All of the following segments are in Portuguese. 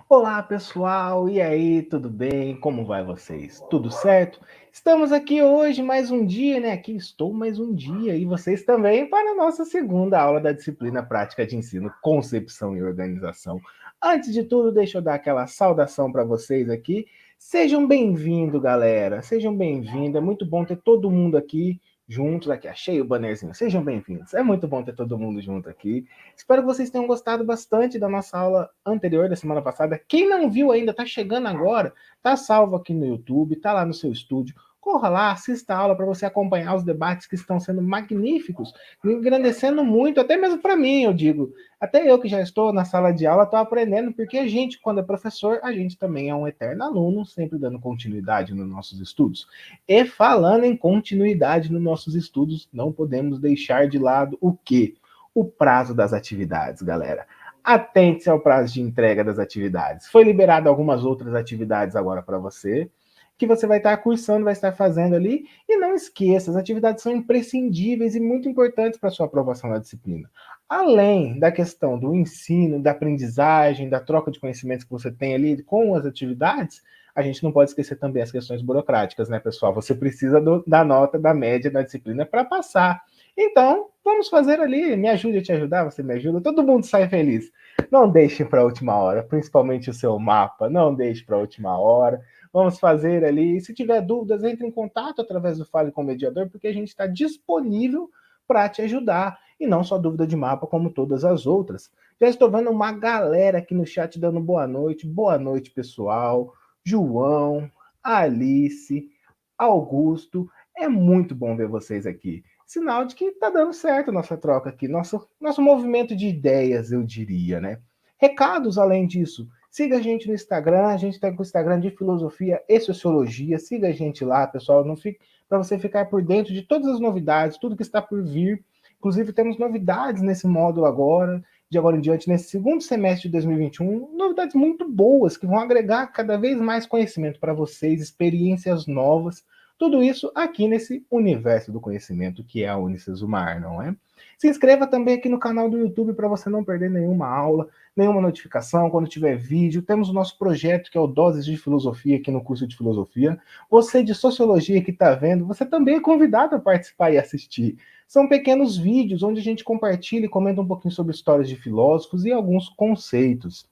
Olá, pessoal! E aí, tudo bem? Como vai vocês? Tudo certo? Estamos aqui hoje mais um dia, né? Aqui estou mais um dia e vocês também para a nossa segunda aula da disciplina Prática de Ensino, Concepção e Organização. Antes de tudo, deixa eu dar aquela saudação para vocês aqui. Sejam bem-vindos, galera. Sejam bem-vindos. É muito bom ter todo mundo aqui juntos. Aqui, achei o bannerzinho. Sejam bem-vindos. É muito bom ter todo mundo junto aqui. Espero que vocês tenham gostado bastante da nossa aula anterior, da semana passada. Quem não viu ainda, está chegando agora, está salvo aqui no YouTube, está lá no seu estúdio. Corra lá, assista a aula para você acompanhar os debates que estão sendo magníficos, me engrandecendo muito, até mesmo para mim, eu digo. Até eu que já estou na sala de aula, estou aprendendo, porque a gente, quando é professor, a gente também é um eterno aluno, sempre dando continuidade nos nossos estudos. E falando em continuidade nos nossos estudos, não podemos deixar de lado o quê? O prazo das atividades, galera. Atente-se ao prazo de entrega das atividades. Foi liberado algumas outras atividades agora para você, que você vai estar cursando, vai estar fazendo ali. E não esqueça, as atividades são imprescindíveis e muito importantes para a sua aprovação na disciplina. Além da questão do ensino, da aprendizagem, da troca de conhecimentos que você tem ali com as atividades, a gente não pode esquecer também as questões burocráticas, né, pessoal? Você precisa da nota da média da disciplina para passar. Então, vamos fazer ali. Me ajude a te ajudar, você me ajuda. Todo mundo sai feliz. Não deixe para a última hora, principalmente o seu mapa. Não deixe para a última hora. Vamos fazer ali. Se tiver dúvidas, entre em contato através do Fale com o Mediador, porque a gente está disponível para te ajudar. E não só dúvida de mapa, como todas as outras. Já estou vendo uma galera aqui no chat dando boa noite. Boa noite, pessoal. João, Alice, Augusto. É muito bom ver vocês aqui. Sinal de que está dando certo a nossa troca aqui, nosso movimento de ideias, eu diria, né? Recados além disso. Siga a gente no Instagram, a gente está com o Instagram de Filosofia e Sociologia. Siga a gente lá, pessoal, não fique para você ficar por dentro de todas as novidades, tudo que está por vir. Inclusive, temos novidades nesse módulo agora, de agora em diante, nesse segundo semestre de 2021, novidades muito boas que vão agregar cada vez mais conhecimento para vocês, experiências novas. Tudo isso aqui nesse universo do conhecimento que é a Unicesumar, não é? Se inscreva também aqui no canal do YouTube para você não perder nenhuma aula, nenhuma notificação quando tiver vídeo. Temos o nosso projeto que é o Doses de Filosofia aqui no curso de Filosofia. Você de Sociologia que está vendo, você também é convidado a participar e assistir. São pequenos vídeos onde a gente compartilha e comenta um pouquinho sobre histórias de filósofos e alguns conceitos.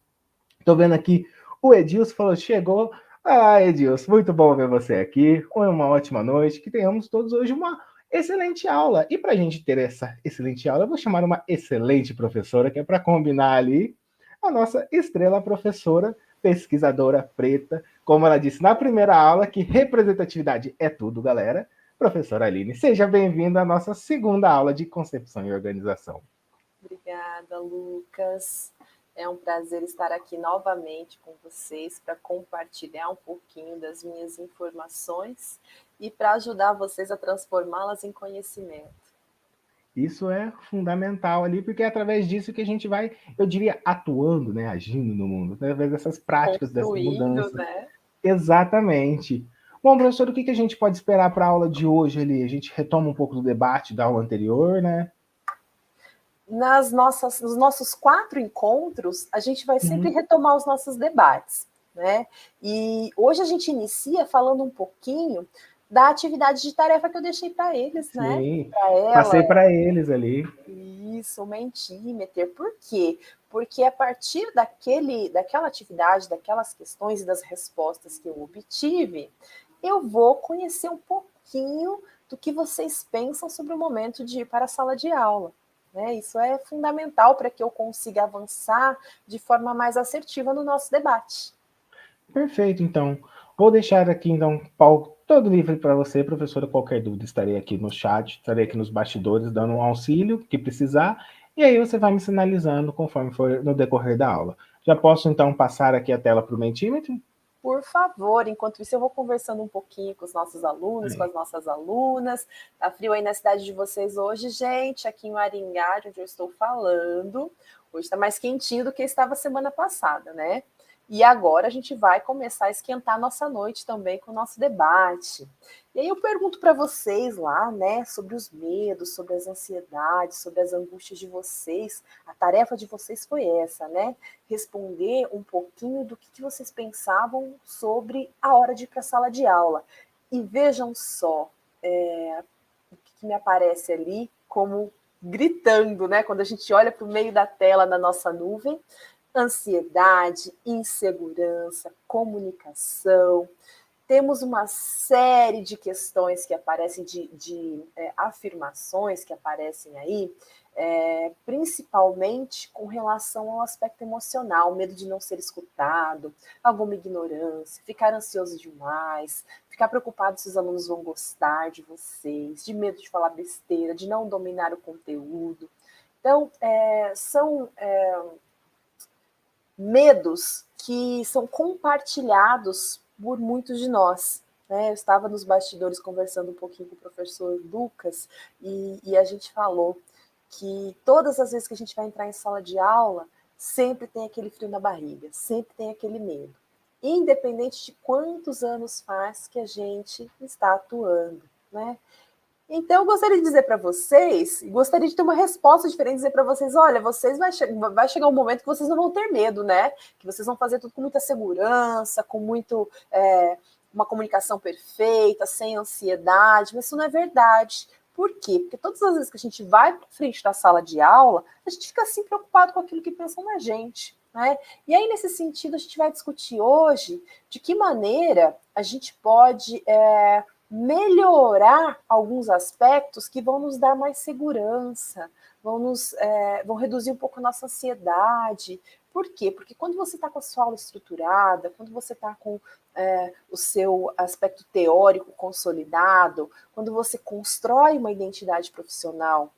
Estou vendo aqui o Edilson falou, chegou. Ah, Edilson, muito bom ver você aqui. Uma ótima noite. Que tenhamos todos hoje uma excelente aula. E para a gente ter essa excelente aula, eu vou chamar uma excelente professora, que é para combinar ali a nossa estrela professora, pesquisadora preta. Como ela disse na primeira aula, que representatividade é tudo, galera. Professora Aline, seja bem-vinda à nossa segunda aula de concepção e organização. Obrigada, Lucas. É um prazer estar aqui novamente com vocês para compartilhar um pouquinho das minhas informações e para ajudar vocês a transformá-las em conhecimento. Isso é fundamental ali, porque é através disso que a gente vai, eu diria, atuando, né, agindo no mundo, através dessas práticas, dessas Construindo, mudanças. né? Exatamente. Bom, professor, o que a gente pode esperar para a aula de hoje ali? A gente retoma um pouco do debate da aula anterior, né? Nos nossos 4 encontros, a gente vai sempre retomar os nossos debates, né? E hoje a gente inicia falando um pouquinho da atividade de tarefa que eu deixei para eles, né? Sim, Para ela. passei para eles ali. Isso, o Mentimeter. Por quê? Porque a partir daquela atividade, daquelas questões e das respostas que eu obtive, eu vou conhecer um pouquinho do que vocês pensam sobre o momento de ir para a sala de aula. Né? Isso é fundamental para que eu consiga avançar de forma mais assertiva no nosso debate. Perfeito, então. Vou deixar aqui, então, palco todo livre para você, professora. Qualquer dúvida, estarei aqui no chat, estarei aqui nos bastidores, dando um auxílio que precisar, e aí você vai me sinalizando conforme for no decorrer da aula. Já posso, então, passar aqui a tela para o Mentimeter? Por favor, enquanto isso eu vou conversando um pouquinho com os nossos alunos, com as nossas alunas. Tá frio aí na cidade de vocês hoje, gente? Aqui em Maringá, onde eu estou falando, hoje está mais quentinho do que estava semana passada, né? E agora a gente vai começar a esquentar a nossa noite também com o nosso debate. E aí eu pergunto para vocês lá, né, sobre os medos, sobre as ansiedades, sobre as angústias de vocês. A tarefa de vocês foi essa, né? Responder um pouquinho do que vocês pensavam sobre a hora de ir para a sala de aula. E vejam só, o que me aparece ali como gritando, né? Quando a gente olha para o meio da tela na nossa nuvem, ansiedade, insegurança, comunicação. Temos uma série de questões que aparecem, de afirmações que aparecem aí, principalmente com relação ao aspecto emocional, medo de não ser escutado, alguma ignorância, ficar ansioso demais, ficar preocupado se os alunos vão gostar de vocês, de medo de falar besteira, de não dominar o conteúdo. Então, são medos que são compartilhados por muitos de nós. Né? Eu estava nos bastidores conversando um pouquinho com o professor Lucas e a gente falou que todas as vezes que a gente vai entrar em sala de aula, sempre tem aquele frio na barriga, sempre tem aquele medo. Independente de quantos anos faz que a gente está atuando. Né? Então, eu gostaria de dizer para vocês, e gostaria de ter uma resposta diferente, dizer para vocês, olha, vocês vai chegar um momento que vocês não vão ter medo, né? Que vocês vão fazer tudo com muita segurança, com muito uma comunicação perfeita, sem ansiedade, mas isso não é verdade. Por quê? Porque todas as vezes que a gente vai para frente da sala de aula, a gente fica assim preocupado com aquilo que pensam na gente. Né? E aí, nesse sentido, a gente vai discutir hoje de que maneira a gente pode melhorar alguns aspectos que vão nos dar mais segurança, vão reduzir um pouco a nossa ansiedade. Por quê? Porque quando você está com a sua aula estruturada, quando você está com o seu aspecto teórico consolidado, quando você constrói uma identidade profissional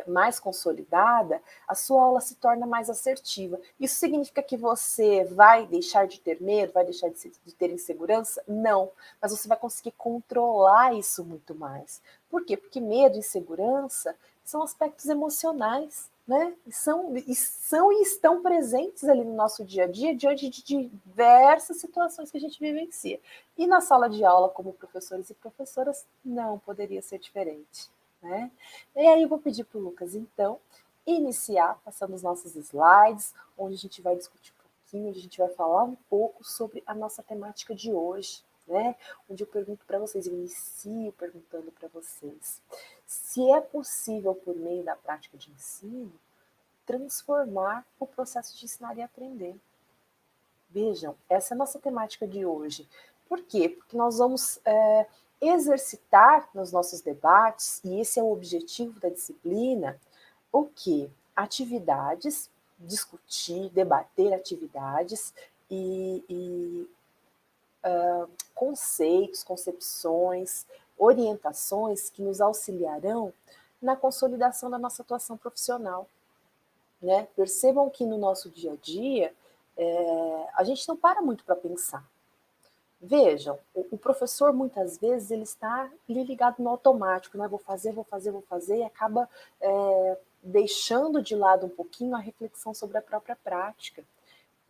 mais consolidada, a sua aula se torna mais assertiva. Isso significa que você vai deixar de ter medo, vai deixar de ter insegurança? Não, mas você vai conseguir controlar isso muito mais. Por quê? Porque medo e insegurança são aspectos emocionais, né? E estão presentes ali no nosso dia a dia, diante de diversas situações que a gente vivencia. E na sala de aula, como professores e professoras, não poderia ser diferente. Né? E aí eu vou pedir para o Lucas, então, iniciar, passando os nossos slides, onde a gente vai discutir um pouquinho, onde a gente vai falar um pouco sobre a nossa temática de hoje, né? Onde eu pergunto para vocês, eu inicio perguntando para vocês, se é possível, por meio da prática de ensino, transformar o processo de ensinar e aprender. Vejam, essa é a nossa temática de hoje. Por quê? Porque nós vamos exercitar nos nossos debates, e esse é o objetivo da disciplina, o quê? Atividades, discutir, debater atividades e conceitos, concepções, orientações que nos auxiliarão na consolidação da nossa atuação profissional. Né? Percebam que no nosso dia a dia, a gente não para muito para pensar. Vejam, o professor muitas vezes ele está ali ligado no automático, né? Vou fazer, e acaba deixando de lado um pouquinho a reflexão sobre a própria prática.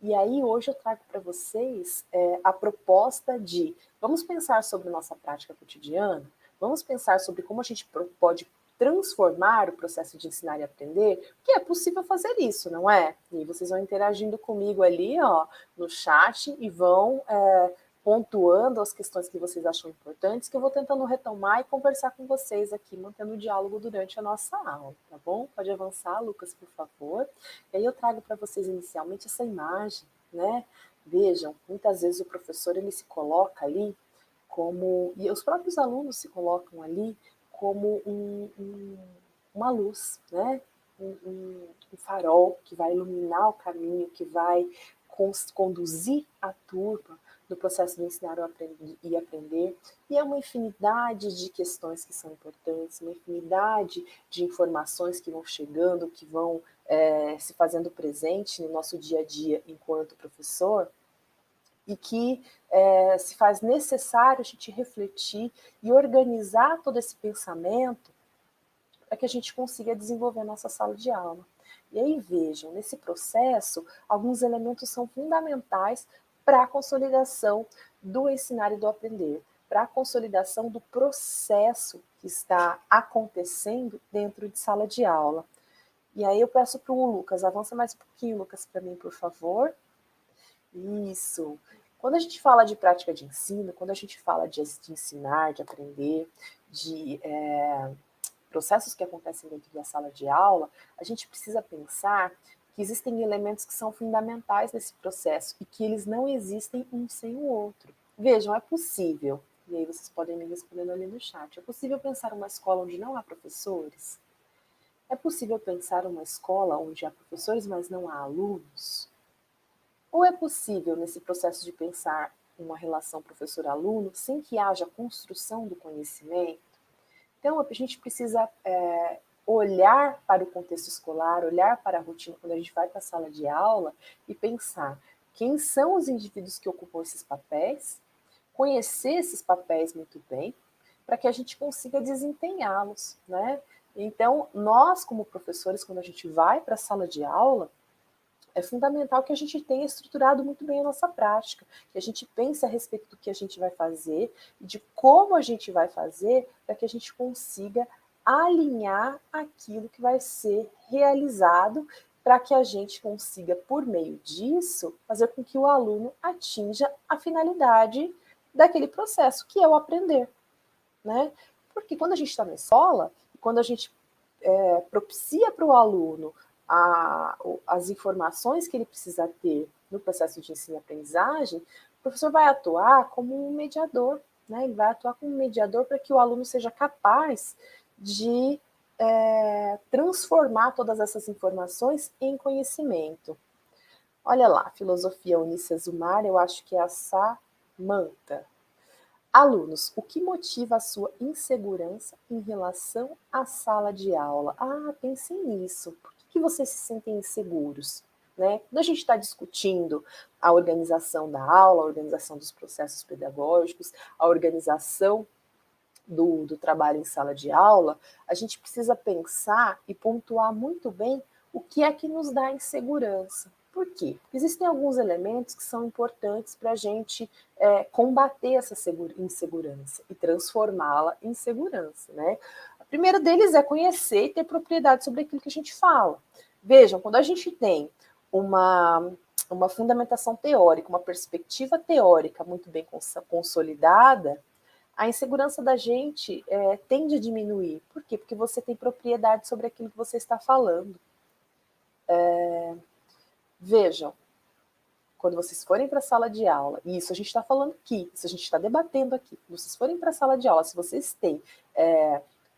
E aí hoje eu trago para vocês a proposta de vamos pensar sobre nossa prática cotidiana, vamos pensar sobre como a gente pode transformar o processo de ensinar e aprender, porque é possível fazer isso, não é? E vocês vão interagindo comigo ali, ó, no chat e vão pontuando as questões que vocês acham importantes, que eu vou tentando retomar e conversar com vocês aqui, mantendo o diálogo durante a nossa aula, tá bom? Pode avançar, Lucas, por favor. E aí eu trago para vocês inicialmente essa imagem, né? Vejam, muitas vezes o professor ele se coloca ali como, e os próprios alunos se colocam ali como uma luz, né? Um farol que vai iluminar o caminho, que vai conduzir a turma no processo de ensinar e aprender, e é uma infinidade de questões que são importantes, uma infinidade de informações que vão chegando, que vão se fazendo presente no nosso dia a dia enquanto professor, e que se faz necessário a gente refletir e organizar todo esse pensamento para que a gente consiga desenvolver a nossa sala de aula. E aí vejam, nesse processo, alguns elementos são fundamentais para a consolidação do ensinar e do aprender, para a consolidação do processo que está acontecendo dentro de sala de aula. E aí eu peço para o Lucas, avança mais um pouquinho, Lucas, para mim, por favor. Isso. Quando a gente fala de prática de ensino, quando a gente fala de ensinar, de aprender, de processos que acontecem dentro da sala de aula, a gente precisa pensar que existem elementos que são fundamentais nesse processo e que eles não existem um sem o outro. Vejam, é possível, e aí vocês podem me respondendo ali no chat, é possível pensar uma escola onde não há professores? É possível pensar uma escola onde há professores, mas não há alunos? Ou é possível, nesse processo de pensar uma relação professor-aluno, sem que haja construção do conhecimento? Então, a gente precisa olhar para o contexto escolar, olhar para a rotina quando a gente vai para a sala de aula e pensar quem são os indivíduos que ocupam esses papéis, conhecer esses papéis muito bem, para que a gente consiga desempenhá-los, né? Então, nós, como professores, quando a gente vai para a sala de aula, é fundamental que a gente tenha estruturado muito bem a nossa prática, que a gente pense a respeito do que a gente vai fazer e de como a gente vai fazer para que a gente consiga alinhar aquilo que vai ser realizado para que a gente consiga, por meio disso, fazer com que o aluno atinja a finalidade daquele processo, que é o aprender, né? Porque quando a gente está na escola, quando a gente propicia para o aluno as informações que ele precisa ter no processo de ensino e aprendizagem, o professor vai atuar como um mediador, né? Ele vai atuar como um mediador para que o aluno seja capaz de transformar todas essas informações em conhecimento. Olha lá, filosofia Eunice Azumar, eu acho que é a Samanta. Alunos, o que motiva a sua insegurança em relação à sala de aula? Ah, pensem nisso. Por que vocês se sentem inseguros? Né? Quando a gente está discutindo a organização da aula, a organização dos processos pedagógicos, a organização do trabalho em sala de aula, a gente precisa pensar e pontuar muito bem o que é que nos dá insegurança. Por quê? Porque existem alguns elementos que são importantes para a gente combater essa insegurança e transformá-la em segurança, né? O primeiro deles é conhecer e ter propriedade sobre aquilo que a gente fala. Vejam, quando a gente tem uma fundamentação teórica, uma perspectiva teórica muito bem consolidada, a insegurança da gente tende a diminuir. Por quê? Porque você tem propriedade sobre aquilo que você está falando. Vejam, quando vocês forem para a sala de aula, e isso a gente está falando aqui, isso a gente está debatendo aqui, quando vocês forem para a sala de aula, se vocês têm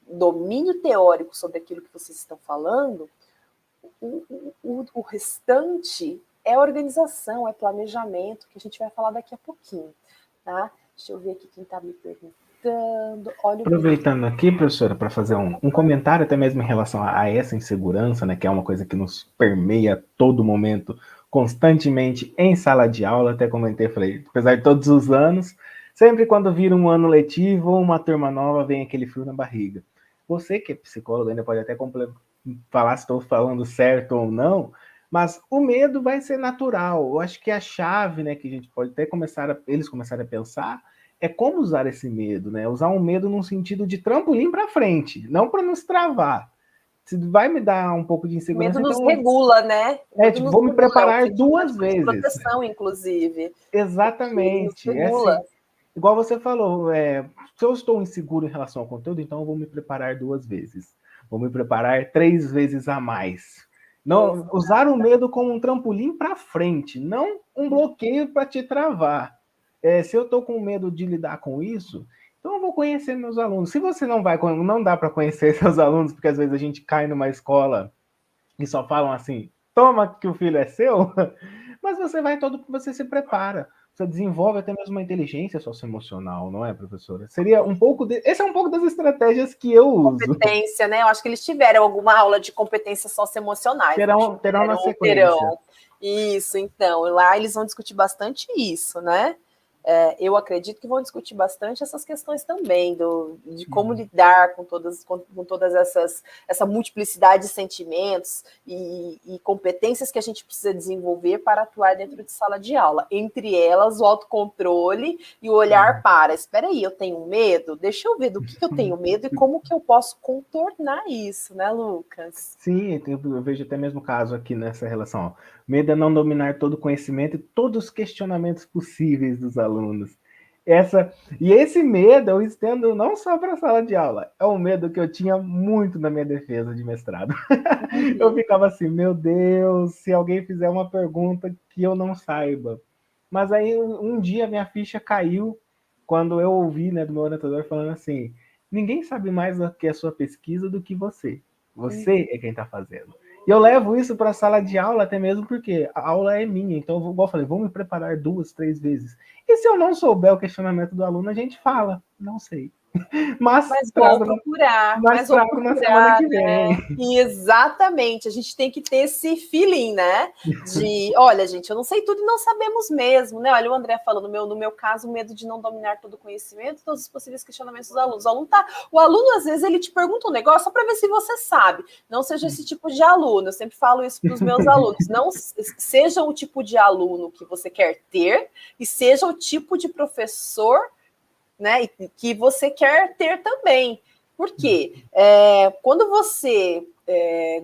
domínio teórico sobre aquilo que vocês estão falando, o restante é organização, é planejamento, que a gente vai falar daqui a pouquinho, tá? Deixa eu ver aqui quem está me perguntando. Olha, aproveitando aqui, professora, para fazer um comentário até mesmo em relação a essa insegurança, né, que é uma coisa que nos permeia a todo momento, constantemente em sala de aula. Até comentei, falei, apesar de todos os anos, sempre quando vira um ano letivo ou uma turma nova, vem aquele frio na barriga. Você que é psicólogo ainda pode até falar se estou falando certo ou não, mas o medo vai ser natural. Eu acho que a chave, né, que a gente pode até eles começarem a pensar é como usar esse medo, né? Usar um medo num sentido de trampolim para frente, não para nos travar. Se vai me dar um pouco de insegurança, o medo então nos regula, né? tipo, vou me preparar duas vezes. Proteção, inclusive. Exatamente. É assim, igual você falou, se eu estou inseguro em relação ao conteúdo, então eu vou me preparar duas vezes. Vou me preparar 3 vezes a mais. Não, usar o medo como um trampolim para frente, não um bloqueio para te travar. Se eu estou com medo de lidar com isso, então eu vou conhecer meus alunos. Se você não dá para conhecer seus alunos, porque às vezes a gente cai numa escola e só falam assim, toma que o filho é seu, mas você se prepara. Você desenvolve até mesmo uma inteligência socioemocional, não é, professora? Seria um pouco esse é um pouco das estratégias que eu uso. Competência, né? Eu acho que eles tiveram alguma aula de competências socioemocionais. Terão na sequência. Isso, então. Lá eles vão discutir bastante isso, né? eu acredito que vão discutir bastante essas questões também, de como lidar com todas essa multiplicidade de sentimentos e competências que a gente precisa desenvolver para atuar dentro de sala de aula. Entre elas, o autocontrole e o olhar para, espera aí, eu tenho medo? Deixa eu ver do que eu tenho medo e como que eu posso contornar isso, né, Lucas? Sim, eu vejo até mesmo caso aqui nessa relação. Ó. Medo é não dominar todo o conhecimento e todos os questionamentos possíveis dos alunos. E esse medo eu estendo não só para a sala de aula, é um medo que eu tinha muito na minha defesa de mestrado. Eu ficava assim, meu Deus, se alguém fizer uma pergunta que eu não saiba. Mas aí um dia minha ficha caiu quando eu ouvi, né, do meu orientador falando assim, ninguém sabe mais do que a sua pesquisa do que você. Você é quem está fazendo. E eu levo isso para a sala de aula até mesmo porque a aula é minha. Então, igual eu falei, vou me preparar 2, 3 vezes. E se eu não souber o questionamento do aluno, a gente fala, não sei. Mas vou procurar, trago na semana que vem. Né? Exatamente, a gente tem que ter esse feeling, né? De, olha, gente, eu não sei tudo e não sabemos mesmo, né? Olha o André falando, no meu caso, o medo de não dominar todo o conhecimento, todos os possíveis questionamentos dos alunos. O aluno, às vezes, ele te pergunta um negócio só para ver se você sabe. Não seja esse tipo de aluno, eu sempre falo isso para os meus alunos. Não seja o tipo de aluno que você quer ter e seja o tipo de professor, né, que você quer ter também. Por quê? Quando você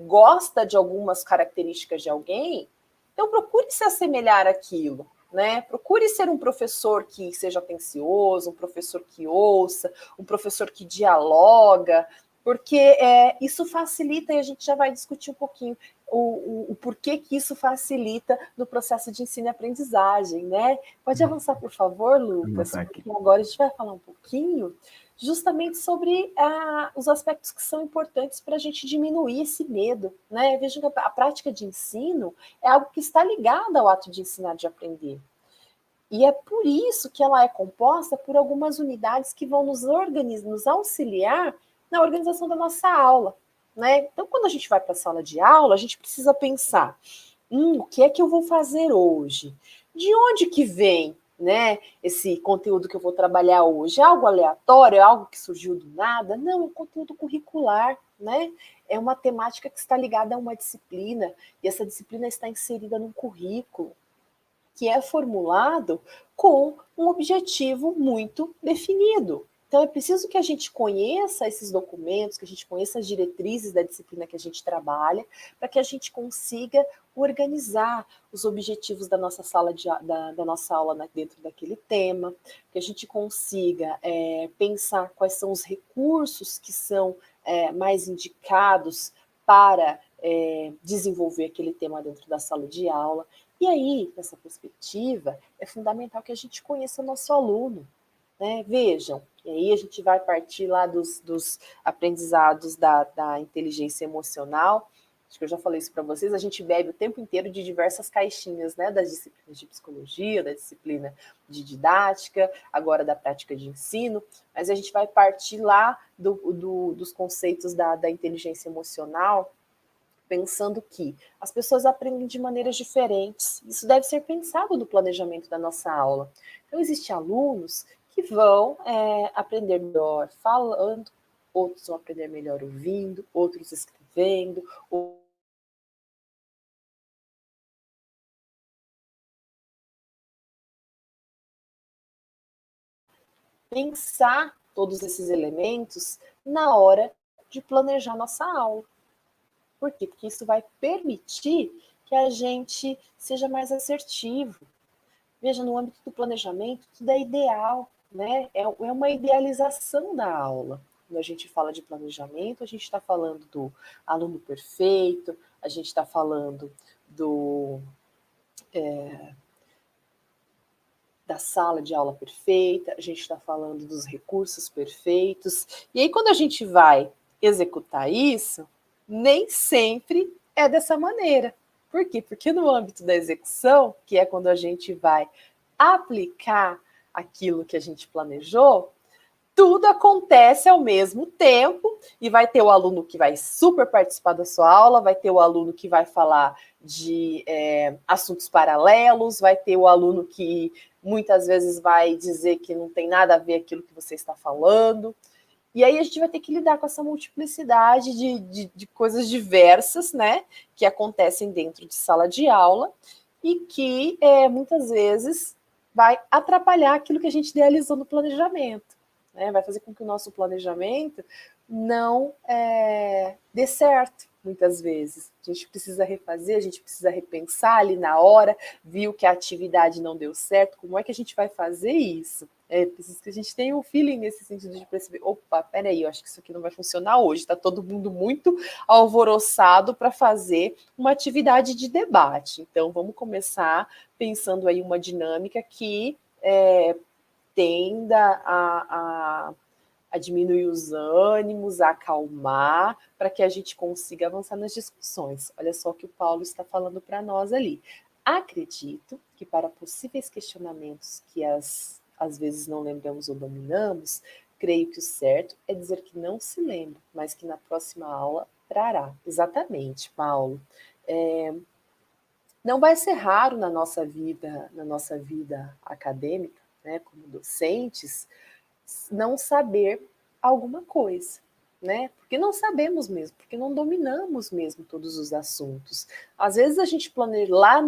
gosta de algumas características de alguém, então procure se assemelhar àquilo. Né? Procure ser um professor que seja atencioso, um professor que ouça, um professor que dialoga, porque isso facilita, e a gente já vai discutir um pouquinho o porquê que isso facilita no processo de ensino e aprendizagem, né? Pode avançar, por favor, Lucas, porque agora a gente vai falar um pouquinho justamente sobre os aspectos que são importantes para a gente diminuir esse medo, né? Vejam que a prática de ensino é algo que está ligado ao ato de ensinar, de aprender. E é por isso que ela é composta por algumas unidades que vão nos auxiliar na organização da nossa aula, né? Então, quando a gente vai para a sala de aula, a gente precisa pensar, o que é que eu vou fazer hoje? De onde que vem, né, esse conteúdo que eu vou trabalhar hoje? É algo aleatório? É algo que surgiu do nada? Não, é um conteúdo curricular, né? É uma temática que está ligada a uma disciplina, e essa disciplina está inserida num currículo que é formulado com um objetivo muito definido. Então, é preciso que a gente conheça esses documentos, que a gente conheça as diretrizes da disciplina que a gente trabalha, para que a gente consiga organizar os objetivos da nossa da nossa aula dentro daquele tema, que a gente consiga pensar quais são os recursos que são mais indicados para desenvolver aquele tema dentro da sala de aula. E aí, nessa perspectiva, é fundamental que a gente conheça o nosso aluno. Né? Vejam, e aí a gente vai partir lá dos aprendizados da inteligência emocional. Acho que eu já falei isso para vocês, a gente bebe o tempo inteiro de diversas caixinhas, né? Das disciplinas de psicologia, da disciplina de didática, agora da prática de ensino, mas a gente vai partir lá dos conceitos da inteligência emocional, pensando que as pessoas aprendem de maneiras diferentes. Isso deve ser pensado no planejamento da nossa aula. Então, existem alunos que vão aprender melhor falando, outros vão aprender melhor ouvindo, outros escrevendo, pensar todos esses elementos na hora de planejar nossa aula. Por quê? Porque isso vai permitir que a gente seja mais assertivo. Veja, no âmbito do planejamento, tudo é ideal, né? É uma idealização da aula. Quando a gente fala de planejamento, a gente está falando do aluno perfeito, a gente está falando da sala de aula perfeita, a gente está falando dos recursos perfeitos. E aí, quando a gente vai executar isso, nem sempre é dessa maneira. Por quê? Porque no âmbito da execução, que é quando a gente vai aplicar aquilo que a gente planejou, tudo acontece ao mesmo tempo e vai ter o aluno que vai super participar da sua aula, vai ter o aluno que vai falar de assuntos paralelos, vai ter o aluno que muitas vezes vai dizer que não tem nada a ver aquilo que você está falando. E aí a gente vai ter que lidar com essa multiplicidade de coisas diversas, né, que acontecem dentro de sala de aula e que muitas vezes vai atrapalhar aquilo que a gente idealizou no planejamento, né? Vai fazer com que o nosso planejamento não dê certo, muitas vezes. A gente precisa refazer, a gente precisa repensar ali na hora, viu que a atividade não deu certo, como é que a gente vai fazer isso? Preciso que a gente tenha um feeling nesse sentido de perceber, opa, peraí, eu acho que isso aqui não vai funcionar hoje, está todo mundo muito alvoroçado para fazer uma atividade de debate. Então, vamos começar pensando aí uma dinâmica que tenda a diminuir os ânimos, a acalmar, para que a gente consiga avançar nas discussões. Olha só o que o Paulo está falando para nós ali. Acredito que para possíveis questionamentos que às vezes não lembramos ou dominamos, creio que o certo é dizer que não se lembra, mas que na próxima aula trará. Exatamente, Paulo. Não vai ser raro na nossa vida acadêmica, né, como docentes, não saber alguma coisa, né? Porque não sabemos mesmo, porque não dominamos mesmo todos os assuntos. Às vezes a gente planeja lá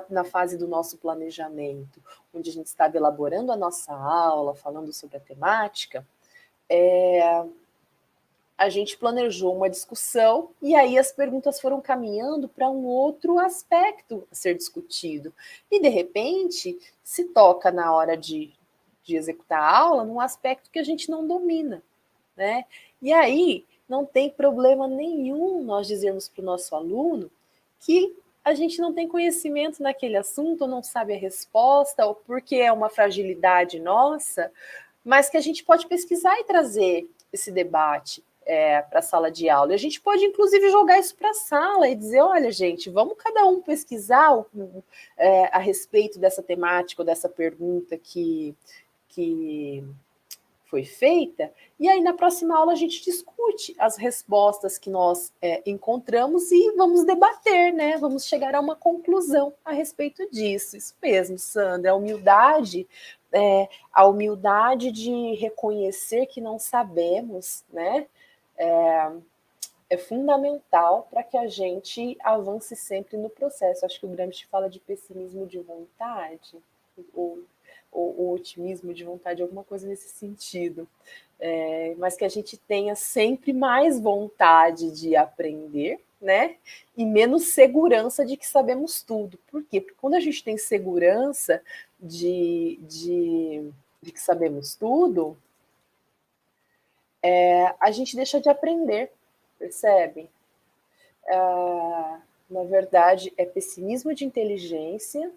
na fase do nosso planejamento, onde a gente estava elaborando a nossa aula, falando sobre a temática, a gente planejou uma discussão e aí as perguntas foram caminhando para um outro aspecto a ser discutido. E, de repente, se toca na hora de executar a aula num aspecto que a gente não domina, né? E aí não tem problema nenhum nós dizermos para o nosso aluno que a gente não tem conhecimento naquele assunto, ou não sabe a resposta, ou porque é uma fragilidade nossa, mas que a gente pode pesquisar e trazer esse debate para a sala de aula. E a gente pode, inclusive, jogar isso para a sala e dizer, olha, gente, vamos cada um pesquisar a respeito dessa temática ou dessa pergunta que foi feita, e aí na próxima aula a gente discute as respostas que nós encontramos e vamos debater, né? Vamos chegar a uma conclusão a respeito disso. Isso mesmo, Sandra, a humildade de reconhecer que não sabemos, né? É fundamental para que a gente avance sempre no processo. Acho que o Gramsci fala de pessimismo de vontade, ou o otimismo de vontade, alguma coisa nesse sentido. Mas que a gente tenha sempre mais vontade de aprender, né? E menos segurança de que sabemos tudo. Por quê? Porque quando a gente tem segurança de que sabemos tudo, a gente deixa de aprender, percebe? Na verdade, é pessimismo de inteligência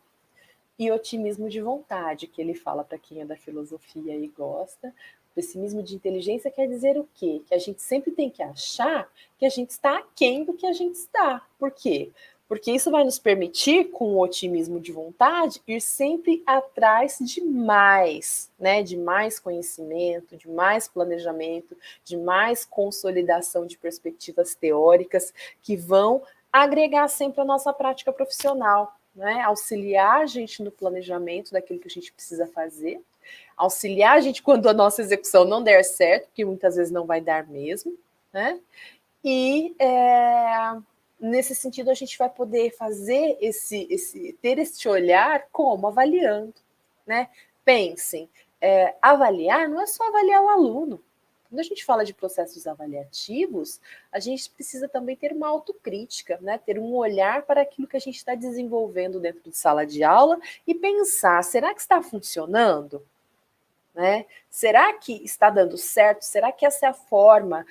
e otimismo de vontade, que ele fala para quem é da filosofia e gosta. Pessimismo de inteligência quer dizer o quê? Que a gente sempre tem que achar que a gente está aquém do que a gente está. Por quê? Porque isso vai nos permitir, com o otimismo de vontade, ir sempre atrás de mais, né? De mais conhecimento, de mais planejamento, de mais consolidação de perspectivas teóricas que vão agregar sempre a nossa prática profissional, né? Auxiliar a gente no planejamento daquilo que a gente precisa fazer, auxiliar a gente quando a nossa execução não der certo, porque muitas vezes não vai dar mesmo, né? E nesse sentido a gente vai poder fazer ter esse olhar como avaliando, né? Pensem, avaliar não é só avaliar o aluno. Quando a gente fala de processos avaliativos, a gente precisa também ter uma autocrítica, né? Ter um olhar para aquilo que a gente está desenvolvendo dentro de sala de aula e pensar, será que está funcionando? Né? Será que está dando certo? Será que essa é a forma,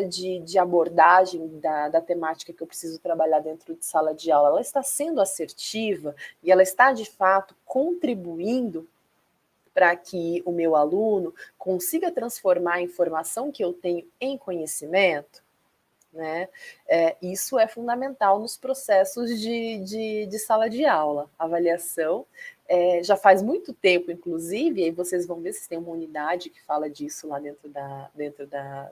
de abordagem da temática que eu preciso trabalhar dentro de sala de aula? Ela está sendo assertiva e ela está, de fato, contribuindo para que o meu aluno consiga transformar a informação que eu tenho em conhecimento? né? Isso é fundamental nos processos de sala de aula. Avaliação já faz muito tempo, inclusive, e aí vocês vão ver se tem uma unidade que fala disso lá dentro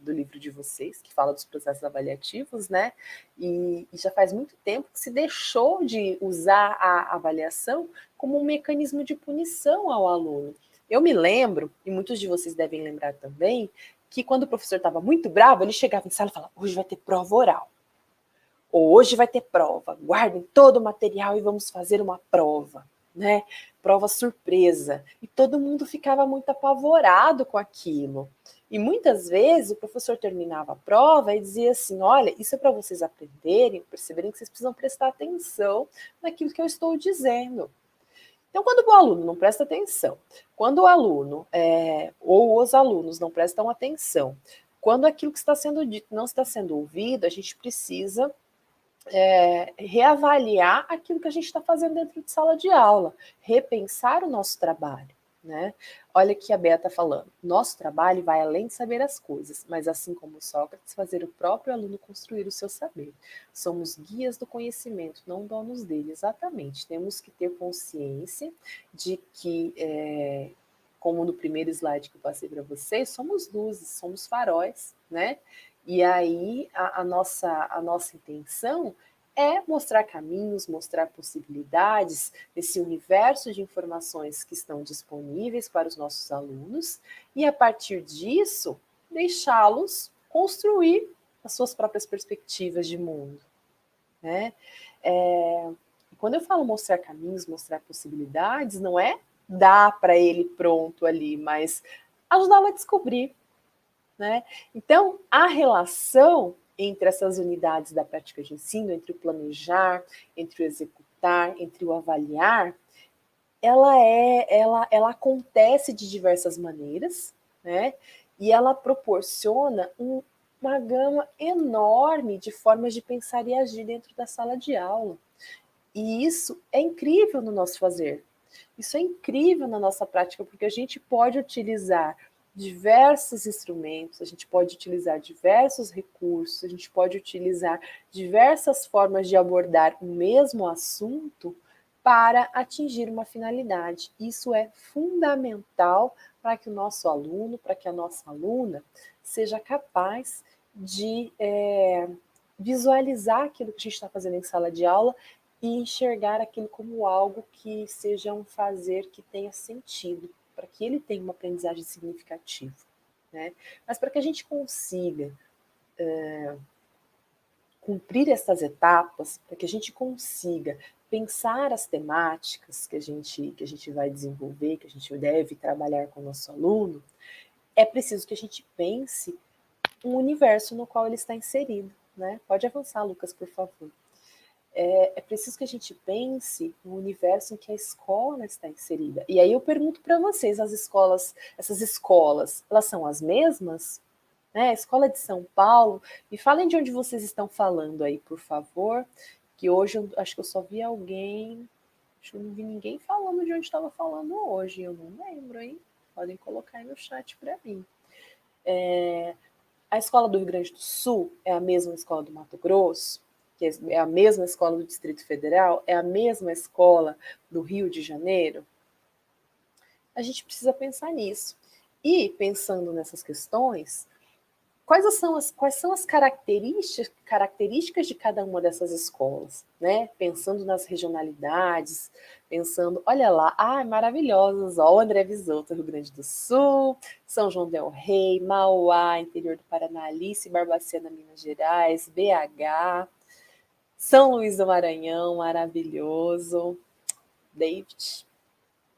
do livro de vocês, que fala dos processos avaliativos, né? E já faz muito tempo que se deixou de usar a avaliação como um mecanismo de punição ao aluno. Eu me lembro, e muitos de vocês devem lembrar também, que quando o professor estava muito bravo, ele chegava em sala e falava, hoje vai ter prova oral. Ou hoje vai ter prova. Guardem todo o material e vamos fazer uma prova, né? Prova surpresa. E todo mundo ficava muito apavorado com aquilo. E muitas vezes o professor terminava a prova e dizia assim, olha, isso é para vocês aprenderem, perceberem que vocês precisam prestar atenção naquilo que eu estou dizendo. Então, quando o aluno não presta atenção, quando o aluno ou os alunos não prestam atenção, quando aquilo que está sendo dito não está sendo ouvido, a gente precisa reavaliar aquilo que a gente está fazendo dentro de sala de aula, repensar o nosso trabalho. Né? Olha que a Bea está falando. Nosso trabalho vai além de saber as coisas, mas assim como Sócrates, fazer o próprio aluno construir o seu saber. Somos guias do conhecimento, não donos dele. Exatamente. Temos que ter consciência de que, como no primeiro slide que eu passei para vocês, somos luzes, somos faróis, né? E aí a nossa intenção é mostrar caminhos, mostrar possibilidades nesse universo de informações que estão disponíveis para os nossos alunos e, a partir disso, deixá-los construir as suas próprias perspectivas de mundo. Né? Quando eu falo mostrar caminhos, mostrar possibilidades, não é dar para ele pronto ali, mas ajudá-lo a descobrir. Né? Então, a relação entre essas unidades da prática de ensino, entre o planejar, entre o executar, entre o avaliar, ela acontece de diversas maneiras, né? E ela proporciona uma gama enorme de formas de pensar e agir dentro da sala de aula. E isso é incrível no nosso fazer. Isso é incrível na nossa prática, porque a gente pode utilizar diversos instrumentos, a gente pode utilizar diversos recursos, a gente pode utilizar diversas formas de abordar o mesmo assunto para atingir uma finalidade. Isso é fundamental para que o nosso aluno, para que a nossa aluna seja capaz de visualizar aquilo que a gente está fazendo em sala de aula e enxergar aquilo como algo que seja um fazer que tenha sentido, para que ele tenha uma aprendizagem significativa. Né? Mas para que a gente consiga cumprir essas etapas, para que a gente consiga pensar as temáticas que a gente vai desenvolver, que a gente deve trabalhar com o nosso aluno, é preciso que a gente pense um universo no qual ele está inserido. Né? Pode avançar, Lucas, por favor. É preciso que a gente pense no universo em que a escola está inserida. E aí eu pergunto para vocês, essas escolas, elas são as mesmas? Né? A escola de São Paulo, me falem de onde vocês estão falando aí, por favor, que hoje eu acho que eu só vi alguém, acho que eu não vi ninguém falando de onde estava falando hoje, eu não lembro, hein? Podem colocar aí no chat para mim. A escola do Rio Grande do Sul é a mesma escola do Mato Grosso? Que é a mesma escola do Distrito Federal, é a mesma escola do Rio de Janeiro? A gente precisa pensar nisso. E, pensando nessas questões, quais são as características de cada uma dessas escolas? Né? Pensando nas regionalidades, pensando, olha lá, maravilhosas, ó, o André Visoto, Rio Grande do Sul, São João del Rei, Mauá, interior do Paraná, Alice, Barbacena, Minas Gerais, BH, São Luís do Maranhão, maravilhoso. David,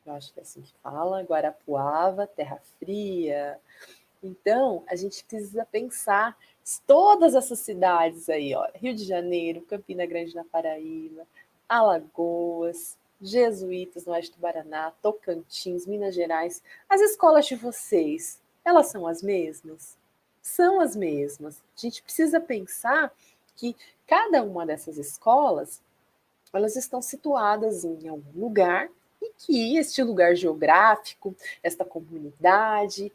eu acho que é assim que fala. Guarapuava, Terra Fria. Então, a gente precisa pensar todas essas cidades aí, ó. Rio de Janeiro, Campina Grande na Paraíba, Alagoas, Jesuítas no oeste do Paraná, Tocantins, Minas Gerais. As escolas de vocês, elas são as mesmas? São as mesmas. A gente precisa pensar que cada uma dessas escolas, elas estão situadas em algum lugar e que este lugar geográfico, esta comunidade,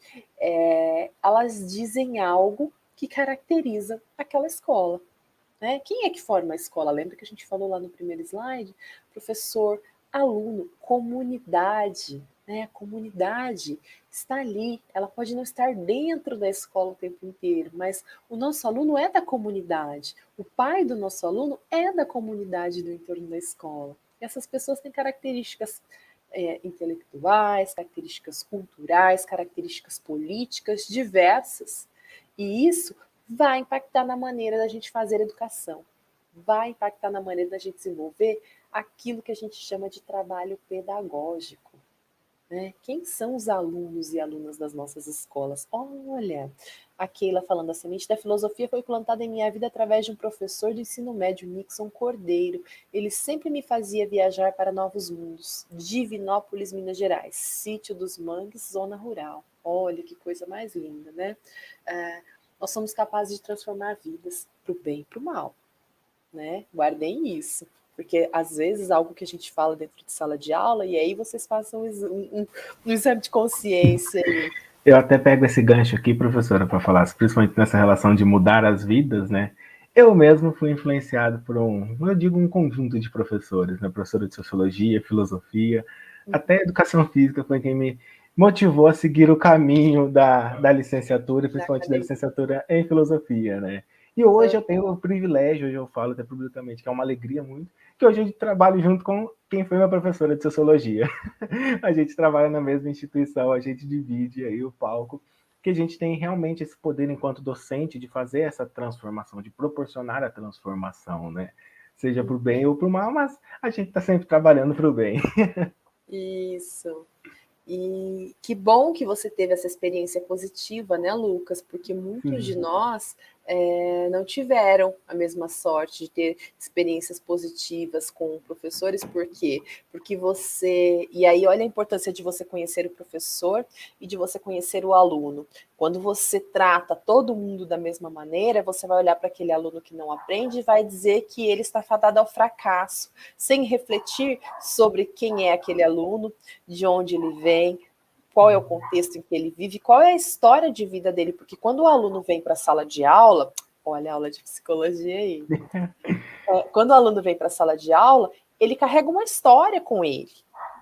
elas dizem algo que caracteriza aquela escola. Né? Quem é que forma a escola? Lembra que a gente falou lá no primeiro slide? Professor, aluno, comunidade. Né? A comunidade está ali, ela pode não estar dentro da escola o tempo inteiro, mas o nosso aluno é da comunidade, o pai do nosso aluno é da comunidade do entorno da escola. E essas pessoas têm características intelectuais, características culturais, características políticas diversas. E isso vai impactar na maneira da gente fazer educação, vai impactar na maneira da gente desenvolver aquilo que a gente chama de trabalho pedagógico. Né? Quem são os alunos e alunas das nossas escolas? Olha, a Keila falando, a semente da filosofia foi plantada em minha vida através de um professor de ensino médio, Nixon Cordeiro. Ele sempre me fazia viajar para novos mundos. Divinópolis, Minas Gerais, Sítio dos Mangues, zona rural. Olha que coisa mais linda, né? Nós somos capazes de transformar vidas para o bem e para o mal. Né? Guardem isso. Porque, às vezes, algo que a gente fala dentro de sala de aula, e aí vocês façam um exame de consciência. Eu até pego esse gancho aqui, professora, para falar, principalmente nessa relação de mudar as vidas, né? Eu mesmo fui influenciado por um conjunto de professores, né? Professora de Sociologia, Filosofia, até Educação Física foi quem me motivou a seguir o caminho da licenciatura, principalmente da licenciatura em Filosofia, né? E hoje eu tenho o privilégio, hoje eu falo até publicamente, que é uma alegria muito, que hoje eu trabalho junto com quem foi minha professora de Sociologia. A gente trabalha na mesma instituição, a gente divide aí o palco, que a gente tem realmente esse poder enquanto docente de fazer essa transformação, de proporcionar a transformação, né? Seja para o bem ou para o mal, mas a gente está sempre trabalhando para o bem. Isso. E que bom que você teve essa experiência positiva, né, Lucas? Porque muitos de nós não tiveram a mesma sorte de ter experiências positivas com professores. Por quê? Porque você... E aí, olha a importância de você conhecer o professor e de você conhecer o aluno. Quando você trata todo mundo da mesma maneira, você vai olhar para aquele aluno que não aprende e vai dizer que ele está fadado ao fracasso, sem refletir sobre quem é aquele aluno, de onde ele vem, qual é o contexto em que ele vive, qual é a história de vida dele, porque quando o aluno vem para a sala de aula, olha a aula de psicologia aí, quando o aluno vem para a sala de aula, ele carrega uma história com ele.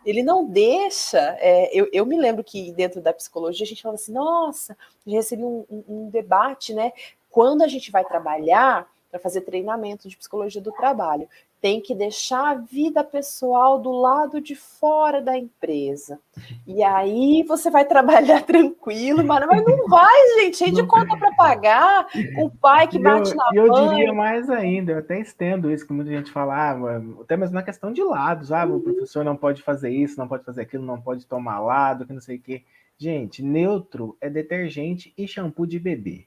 Ele não deixa. Eu me lembro que dentro da psicologia a gente fala assim: nossa, eu recebi um debate, né? Quando a gente vai trabalhar para fazer treinamento de psicologia do trabalho, tem que deixar a vida pessoal do lado de fora da empresa. E aí você vai trabalhar tranquilo, mas não vai, gente, cheio de conta para pagar, com o pai que bate na eu mãe. diria mais ainda, eu até estendo isso, que muita gente falava, até mesmo na questão de lados, o professor não pode fazer isso, não pode fazer aquilo, não pode tomar lado, que não sei o quê. Gente, neutro é detergente e shampoo de bebê.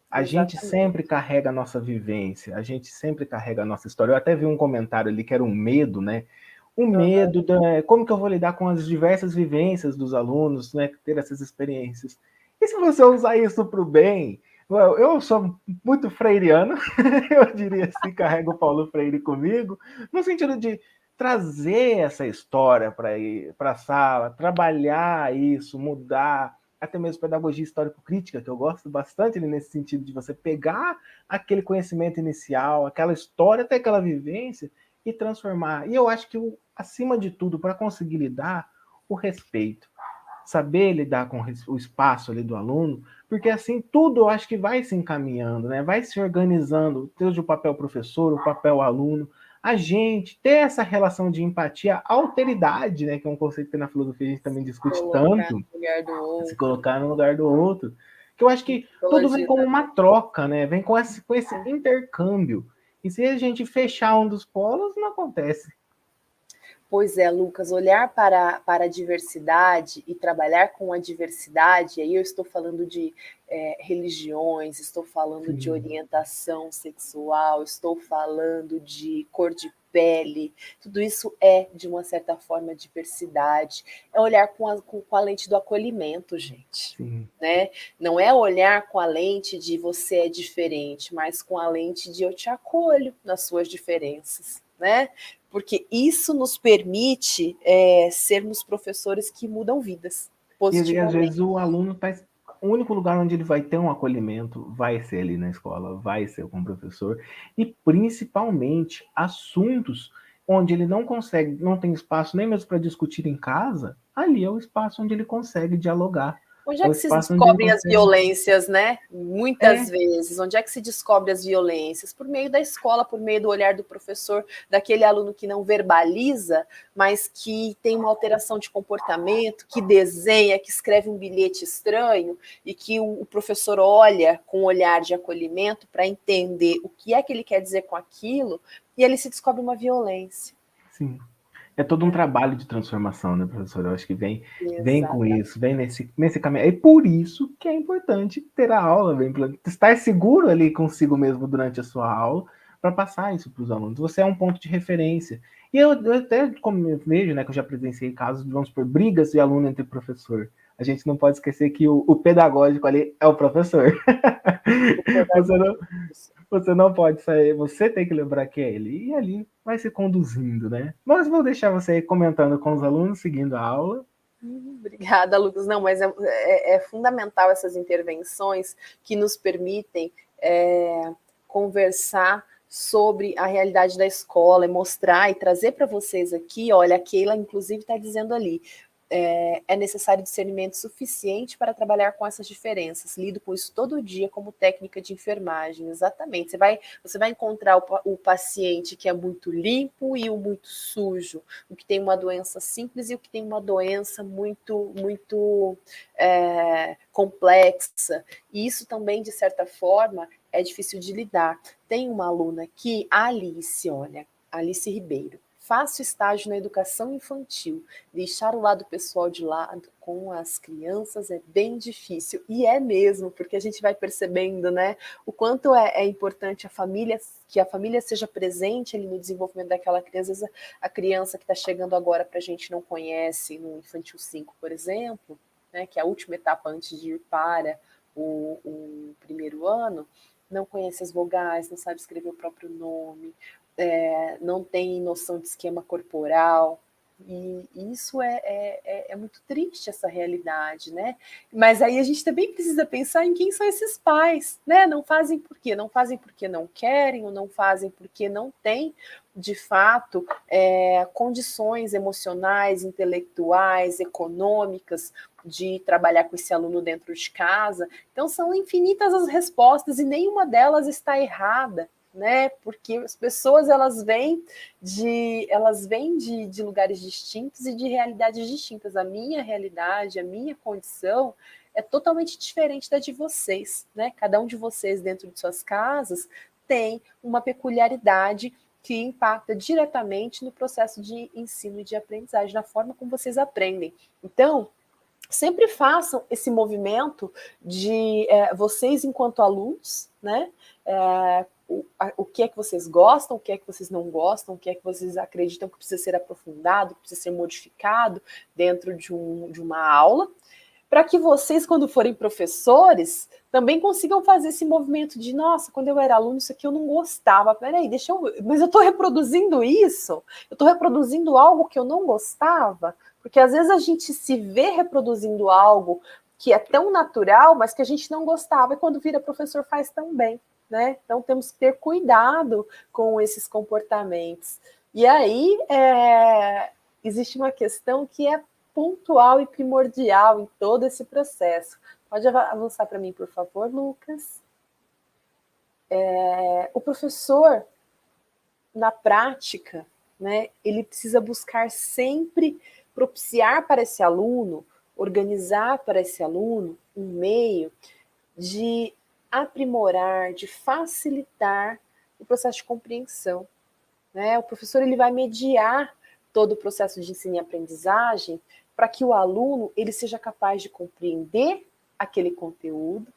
A gente sempre carrega a nossa vivência, a gente sempre carrega a nossa história. Eu até vi um comentário ali que era um medo, né? O medo da como que eu vou lidar com as diversas vivências dos alunos, né? Ter essas experiências. E se você usar isso para o bem? Eu sou muito freiriano, eu diria assim, carrego o Paulo Freire comigo, no sentido de trazer essa história para a sala, trabalhar isso, mudar, até mesmo pedagogia histórico-crítica, que eu gosto bastante nesse sentido de você pegar aquele conhecimento inicial, aquela história, até aquela vivência, e transformar. E eu acho que, acima de tudo, para conseguir lidar, o respeito. Saber lidar com o espaço ali do aluno, porque assim tudo eu acho que vai se encaminhando, né? Vai se organizando, desde o papel professor, o papel aluno, a gente ter essa relação de empatia, alteridade, né? Que é um conceito que na filosofia a gente também discute tanto, se colocar no lugar do outro, que eu acho que tudo vem como uma troca, né? Vem com esse intercâmbio. E se a gente fechar um dos polos, não acontece. Pois é, Lucas, olhar para a diversidade e trabalhar com a diversidade, aí eu estou falando de religiões, estou falando de orientação sexual, estou falando de cor de pele, tudo isso é, de uma certa forma, diversidade. É olhar com a lente do acolhimento, gente. Né? Não é olhar com a lente de você é diferente, mas com a lente de eu te acolho nas suas diferenças. Né? Porque isso nos permite sermos professores que mudam vidas E às positivamente. vezes o aluno está o único lugar onde ele vai ter um acolhimento vai ser ali na escola, vai ser com o professor, e principalmente assuntos onde ele não consegue, não tem espaço nem mesmo para discutir em casa, ali é o espaço onde ele consegue dialogar. Onde É é o que se espaço onde ele descobrem as consegue. violências, né? Muitas É, vezes. Onde é que se descobre as violências? Por meio da escola, por meio do olhar do professor, daquele aluno que não verbaliza, mas que tem uma alteração de comportamento, que desenha, que escreve um bilhete estranho, e que o professor olha com um olhar de acolhimento para entender o que é que ele quer dizer com aquilo, e ele se descobre uma violência. sim. É todo um trabalho de transformação, né, professor? Eu acho que vem com Exatamente. isso, vem nesse caminho. É por isso que é importante ter a aula, estar seguro ali consigo mesmo durante a sua aula, para passar isso para os alunos. Você é um ponto de referência. E eu até como eu vejo, né, que eu já presenciei casos, vamos por brigas de aluno entre professor. A gente não pode esquecer que o pedagógico ali é o professor. O pedagogo. Você não pode sair, você tem que lembrar que é ele. E ali vai se conduzindo, né? Mas vou deixar você aí comentando com os alunos, seguindo a aula. Obrigada, Lucas. Não, mas é fundamental essas intervenções que nos permitem conversar sobre a realidade da escola e mostrar e trazer para vocês aqui, olha, a Keila, inclusive, está dizendo ali, é necessário discernimento suficiente para trabalhar com essas diferenças. Lido com isso todo dia como técnica de enfermagem, exatamente. Você vai encontrar o paciente que é muito limpo e o muito sujo, o que tem uma doença simples e o que tem uma doença muito complexa. E isso também, de certa forma, é difícil de lidar. Tem uma aluna aqui, a Alice, olha, Alice Ribeiro. Faço estágio na educação infantil. Deixar o lado pessoal de lado com as crianças é bem difícil. E é mesmo, porque a gente vai percebendo, né, o quanto é importante que a família seja presente ali no desenvolvimento daquela criança. Às vezes a criança que está chegando agora para a gente não conhece, no Infantil 5, por exemplo, né, que é a última etapa antes de ir para o primeiro ano, não conhece as vogais, não sabe escrever o próprio nome, não tem noção de esquema corporal, e isso é muito triste, essa realidade, né? Mas aí a gente também precisa pensar em quem são esses pais, né? Não fazem por quê? Não fazem porque não querem, ou não fazem porque não têm, de fato, condições emocionais, intelectuais, econômicas, de trabalhar com esse aluno dentro de casa. Então, são infinitas as respostas e nenhuma delas está errada, né? Porque as pessoas elas vêm de lugares distintos e de realidades distintas. A minha realidade, a minha condição é totalmente diferente da de vocês, né? Cada um de vocês dentro de suas casas tem uma peculiaridade que impacta diretamente no processo de ensino e de aprendizagem, na forma como vocês aprendem. Então, sempre façam esse movimento de vocês enquanto alunos, né? O que é que vocês gostam, o que é que vocês não gostam, o que é que vocês acreditam que precisa ser aprofundado, que precisa ser modificado dentro de uma aula, para que vocês, quando forem professores, também consigam fazer esse movimento de, nossa, quando eu era aluno, isso aqui eu não gostava, peraí, mas eu estou reproduzindo isso? Eu estou reproduzindo algo que eu não gostava? Porque às vezes a gente se vê reproduzindo algo que é tão natural, mas que a gente não gostava, e quando vira professor faz também, né? Então temos que ter cuidado com esses comportamentos. E aí existe uma questão que é pontual e primordial em todo esse processo. Pode avançar para mim, por favor, Lucas? O professor, na prática, né, ele precisa buscar sempre propiciar para esse aluno, organizar para esse aluno um meio de aprimorar, de facilitar o processo de compreensão. Né? O professor ele vai mediar todo o processo de ensino e aprendizagem para que o aluno ele seja capaz de compreender aquele conteúdo,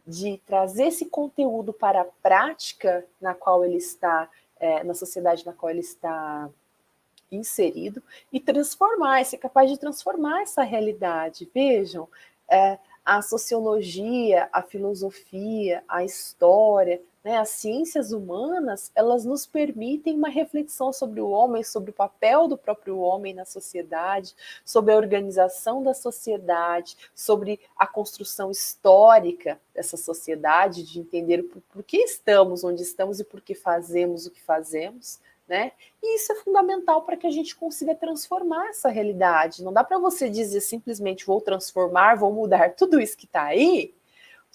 de trazer esse conteúdo para a prática na qual ele está, na sociedade na qual ele está inserido, e transformar, ser capaz de transformar essa realidade. Vejam, a sociologia, a filosofia, a história, né, as ciências humanas, elas nos permitem uma reflexão sobre o homem, sobre o papel do próprio homem na sociedade, sobre a organização da sociedade, sobre a construção histórica dessa sociedade, de entender por que estamos onde estamos e por que fazemos o que fazemos, né? E isso é fundamental para que a gente consiga transformar essa realidade. Não dá para você dizer simplesmente vou transformar, vou mudar tudo isso que está aí,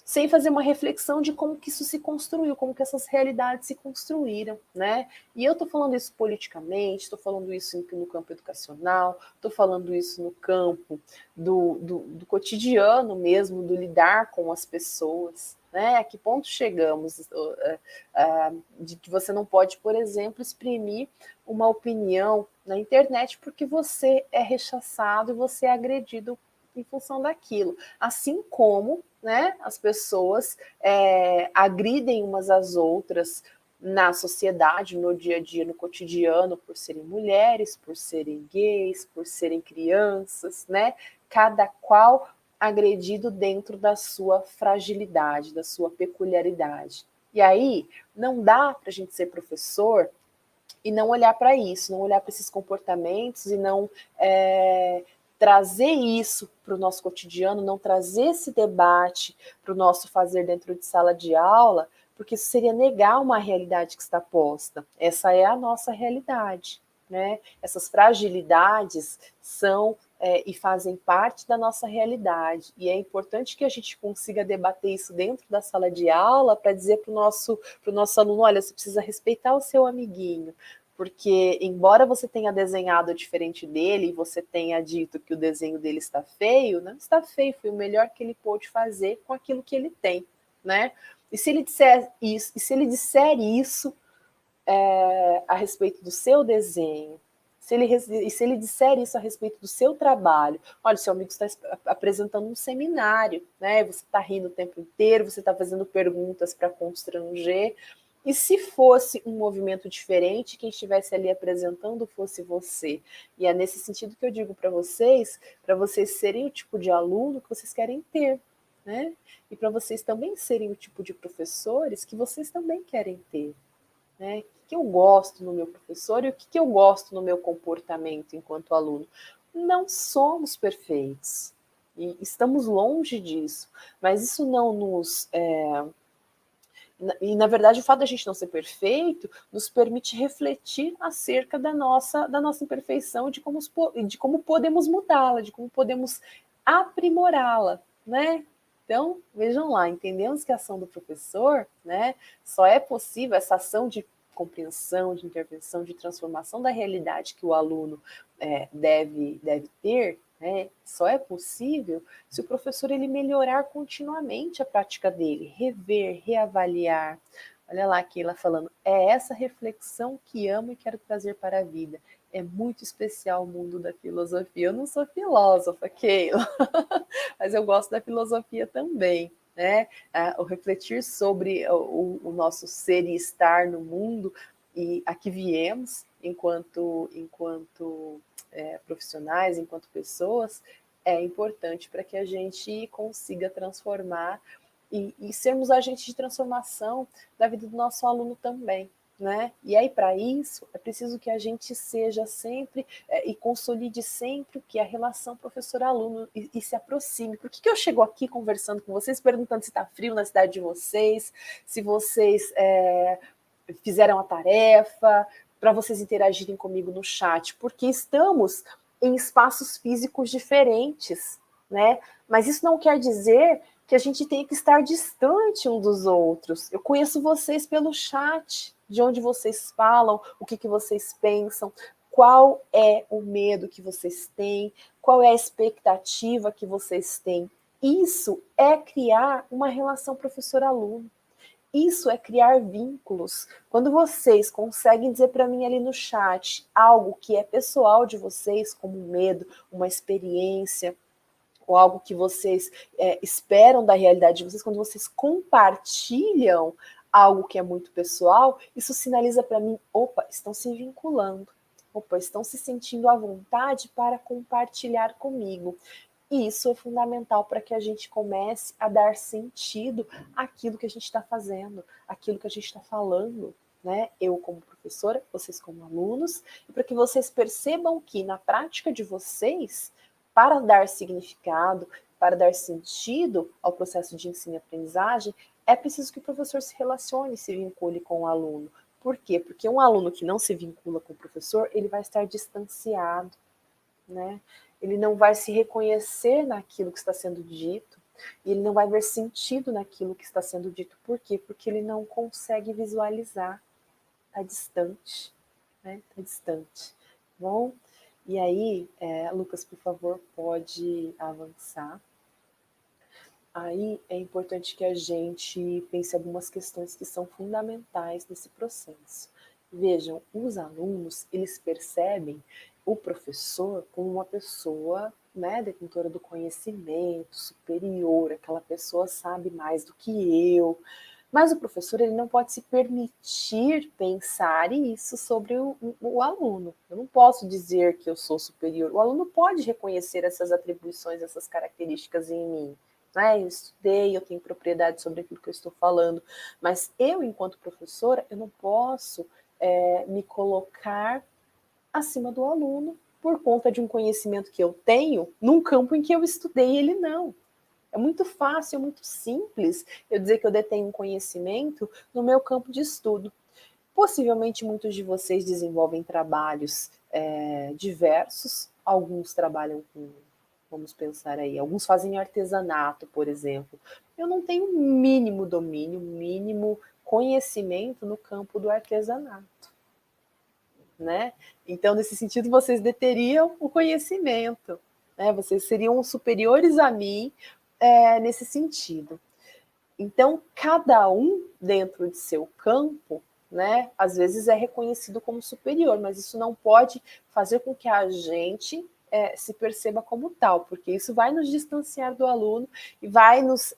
sem fazer uma reflexão de como que isso se construiu, como que essas realidades se construíram, né? E eu estou falando isso politicamente, estou falando isso no campo educacional, estou falando isso no campo do cotidiano mesmo, do lidar com as pessoas, né? A que ponto chegamos de que você não pode, por exemplo, exprimir uma opinião na internet porque você é rechaçado e você é agredido em função daquilo. Assim como, né, as pessoas agridem umas às outras na sociedade, no dia a dia, no cotidiano, por serem mulheres, por serem gays, por serem crianças, né? Cada qual agredido dentro da sua fragilidade, da sua peculiaridade. E aí, não dá para a gente ser professor e não olhar para isso, não olhar para esses comportamentos e não trazer isso para o nosso cotidiano, não trazer esse debate para o nosso fazer dentro de sala de aula, porque isso seria negar uma realidade que está posta. Essa é a nossa realidade, né? Essas fragilidades são e fazem parte da nossa realidade. E é importante que a gente consiga debater isso dentro da sala de aula para dizer para o nosso aluno, olha, você precisa respeitar o seu amiguinho, porque embora você tenha desenhado diferente dele, e você tenha dito que o desenho dele está feio, não está feio, foi o melhor que ele pôde fazer com aquilo que ele tem, né? E se ele disser isso a respeito do seu desenho, se ele disser isso a respeito do seu trabalho, olha, seu amigo está apresentando um seminário, né? Você está rindo o tempo inteiro, você está fazendo perguntas para constranger. E se fosse um movimento diferente, quem estivesse ali apresentando fosse você? E é nesse sentido que eu digo para vocês serem o tipo de aluno que vocês querem ter, né? E para vocês também serem o tipo de professores que vocês também querem ter, né? O que eu gosto no meu professor e o que eu gosto no meu comportamento enquanto aluno. Não somos perfeitos e estamos longe disso, mas isso não nos e, na verdade, o fato da gente não ser perfeito nos permite refletir acerca da nossa imperfeição, de como podemos mudá-la, de como podemos aprimorá-la, né? Então, vejam lá, entendemos que a ação do professor, né, só é possível essa ação de compreensão, de intervenção, de transformação da realidade que o aluno deve ter, né, só é possível se o professor ele melhorar continuamente a prática dele, rever, reavaliar. Olha lá a Keila falando, é essa reflexão que amo e quero trazer para a vida. É muito especial o mundo da filosofia. Eu não sou filósofa, Keila, mas eu gosto da filosofia também, né? O refletir sobre o nosso ser e estar no mundo e a que viemos enquanto profissionais, enquanto pessoas, é importante para que a gente consiga transformar e sermos agentes de transformação da vida do nosso aluno também, né? E aí, para isso, é preciso que a gente seja sempre e consolide sempre o que é a relação professor-aluno e se aproxime. Por que eu chego aqui conversando com vocês, perguntando se está frio na cidade de vocês, se vocês fizeram a tarefa, para vocês interagirem comigo no chat? Porque estamos em espaços físicos diferentes, né? Mas isso não quer dizer que a gente tem que estar distante um dos outros. Eu conheço vocês pelo chat, de onde vocês falam, o que vocês pensam, qual é o medo que vocês têm, qual é a expectativa que vocês têm. Isso é criar uma relação professor-aluno. Isso é criar vínculos. Quando vocês conseguem dizer para mim ali no chat algo que é pessoal de vocês, como um medo, uma experiência, ou algo que vocês esperam da realidade de vocês, quando vocês compartilham algo que é muito pessoal, isso sinaliza para mim, opa, estão se vinculando, opa, estão se sentindo à vontade para compartilhar comigo. E isso é fundamental para que a gente comece a dar sentido àquilo que a gente está fazendo, àquilo que a gente está falando, né? Eu como professora, vocês como alunos, e para que vocês percebam que na prática de vocês, para dar significado, para dar sentido ao processo de ensino e aprendizagem, é preciso que o professor se relacione, se vincule com o aluno. Por quê? Porque um aluno que não se vincula com o professor, ele vai estar distanciado, né? Ele não vai se reconhecer naquilo que está sendo dito, e ele não vai ver sentido naquilo que está sendo dito. Por quê? Porque ele não consegue visualizar, está distante, né? Está distante. Bom, e aí, Lucas, por favor, pode avançar. Aí é importante que a gente pense algumas questões que são fundamentais nesse processo. Vejam, os alunos, eles percebem o professor como uma pessoa, né, detentora do conhecimento superior, aquela pessoa sabe mais do que eu. Mas o professor, ele não pode se permitir pensar isso sobre o aluno. Eu não posso dizer que eu sou superior. O aluno pode reconhecer essas atribuições, essas características em mim. Né? Eu estudei, eu tenho propriedade sobre aquilo que eu estou falando, mas eu, enquanto professora, eu não posso me colocar acima do aluno por conta de um conhecimento que eu tenho num campo em que eu estudei e ele não. É muito fácil, muito simples eu dizer que eu detenho um conhecimento no meu campo de estudo. Possivelmente muitos de vocês desenvolvem trabalhos diversos, alguns trabalham com, vamos pensar aí, alguns fazem artesanato, por exemplo. Eu não tenho mínimo domínio, mínimo conhecimento no campo do artesanato, né? Então, nesse sentido, vocês deteriam o conhecimento, né? Vocês seriam superiores a mim nesse sentido. Então, cada um dentro de seu campo, né, às vezes é reconhecido como superior, mas isso não pode fazer com que a gente se perceba como tal, porque isso vai nos distanciar do aluno e vai nos